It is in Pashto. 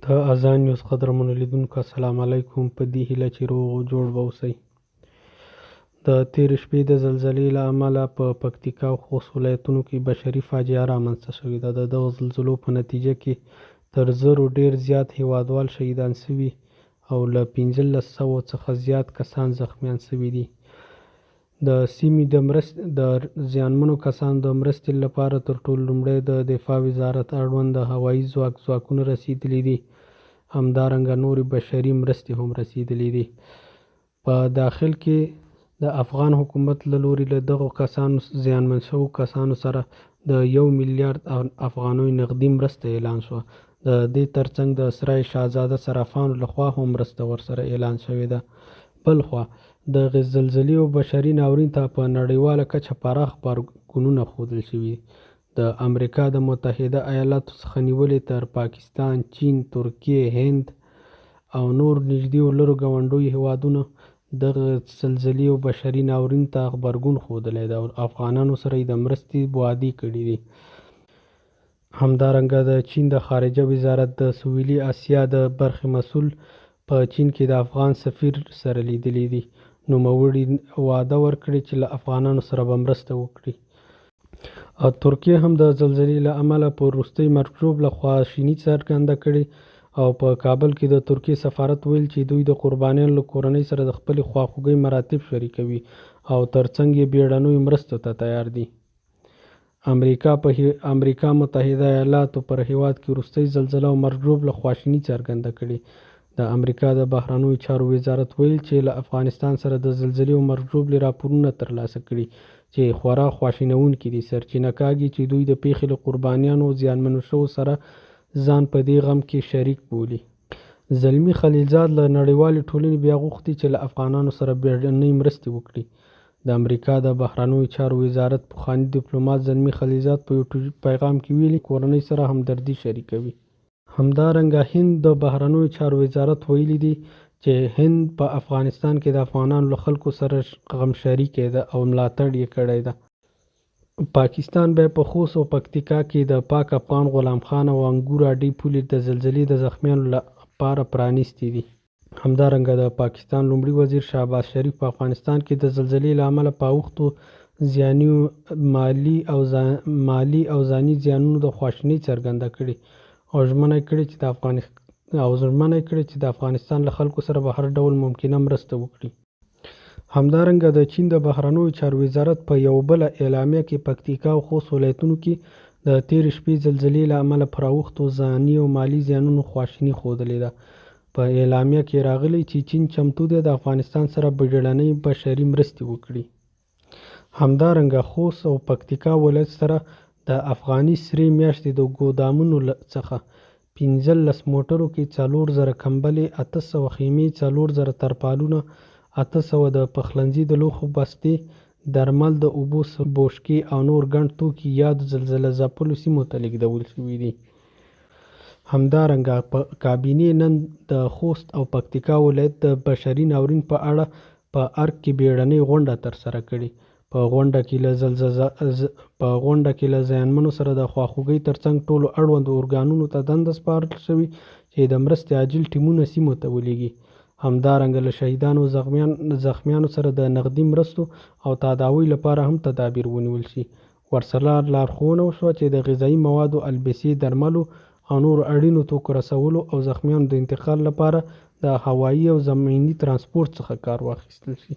د اذان نیوز قدرمنو لیدونکو السلام علیکم. په دې هیله چې روغ او جوړ به اوسئ. د تېرې شپې د زلزلې له امله په پکتیکا او خوست ولایتونو کې بشري فاجعه رامنځته شوې ده. د دغو زلزلو په نتیجه کې تر 1000 ډېر زیات هیوادوال شهیدان شوي او له 1500 څخه زیات کسان زخمیان شوي دي. د سیمې د زیانمنو کسانو د مرستې لپاره تر ټولو لومړی د دفاع وزارت اړوند د هوایي ځواکونه رسېدلي دي. همدارنګه نورې بشري مرستې هم رسېدلې دي. په داخل کې د افغان حکومت له لوري له دغو زیانمن شوو کسانو سره د 1 میلیارډ افغانیو نغدي مرسته اعلان شوه. د دې ترڅنګ د سرای شهزاده صرافانو لخوا هم مرسته ورسره اعلان شوې ده. بلخوا دغې زلزلې او بشري ناورین ته په نړیواله کچه پراخ غبرګونونه ښودل شوي. د امریکا د متحده ایالاتو څخه نیولې تر پاکستان، چین، ترکیې، هند او نور نږدې او لرو ګاونډیو هیوادونو دغه زلزلې او بشري ناورین ته غبرګون ښودلی دی او افغانانو سره یې د مرستې وعدې کړي دي. همدارنګه د چین د خارجه وزارت د سویلي اسیا د برخې مسؤل په چین کې د افغان سفیر سره لیدلی دي. نوموړي وعده ورکړې چې له افغانانو سره به مرسته وکړي. ترکیه هم د زلزلې له امله په وروستي مرګ له خواشیني څرګنده کړې او په کابل کې د ترکیې سفارت ویل چې دوی د قربانیانو له کورنۍ سره د خپلې خواخوږۍ مراتب شریکوي او ترڅنګ یې بیړنیو مرستو ته تیار دي. امریکا متحده ایالاتو پر هیواد کې وروستۍ زلزله او مرګ له خواشیني څرګنده کړې. د امریکا د بهرنیو چارو وزارت ویل چې له افغانستان سره د زلزلې او مرګ راپورونه ترلاسه کړي چې خورا خواشینونکي دي. سرچینه کاږي چې دوی د پیښې له قربانیانو او زیانمنو شوو سره ځان په دې غم کې شریک بولي. زلمي خلیلزاد له نړیوالې ټولنې بیا غوښتي چې له افغانانو سره بیړنۍ مرستې وکړي. د امریکا د بهرنیو چارو وزارت پخواني ډیپلومات زلمي خلیلزاد په یو پیغام کې ویلي کورنۍ سره همدردي شریکوي. همدارنګه هند د بهرنیو چارو وزارت ویلي دي چې هند په افغانستان کې د افغانانو له خلکو سره غم شریکی ده او ملاتړ یې کړی ده. پاکستان بیا په خوست او پکتیکا کې د پاک افغان غلام خان او انګور اډې پولې د زلزلې د زخمیانو لپاره پرانیستې دي. همدارنګه د پاکستان لومړي وزیر شهباز شریف په افغانستان کې د زلزلې له امله په اوښتو زیانیو مالي او ځاني زیانونو د خواشینۍ څرګنده کړې او ژمنه یې کړې چې د افغانستان له خلکو سره به هر ډول ممکنه مرسته وکړي. همدارنګه د چین د بهرنیو چارو وزارت په یو بله اعلامیه کې پکتیکا او خوست ولایتونو کې د تېرې شپې زلزلې له امله پر اوښتو ځاني او مالي زیانونو خواشیني ښودلې ده. په اعلامیه کې راغلی چې چین چمتو دی د افغانستان سره بیړنۍ بشري مرستې وکړي. همدارنګه خوست او پکتیکا ولایت سره د افغاني سرې میاشتې د ګودامونو څخه 15 موټرو کې 4000 کمبلې، 800 خیمې، 4000 ترپالونه، 800 د پخلنځي د لوښو بستې، درمل، د اوبو بوشکې او نور ګڼ توکي یادو زلزله ځپلو سیمو ته لیږدول شوي دي. همدارنګه کابینې نن د خوست او پکتیکا ولایت د بشري ناورین په اړه په ارګ کې بیړنۍ غونډه ترسره کړې. په غونډه کې له زیانمنو سره د خواخوږۍ ترڅنګ ټولو اړوندو ارګانونو ته دنده سپارل شوې چې د مرستې عاجل ټیمونه سیمو ته ولېږي. همدارنګه له شهیدانو زخمیانو سره د نغدي مرستو او تداوۍ لپاره هم تدابیر ونیول شي. ورسره لارښوونه وشوه چې د غذایي موادو، البسې، درملو او نورو اړینو توکو رسولو او زخمیانو د انتقال لپاره د هوایي او زمیني ترانسپورت څخه کار واخیستل شي.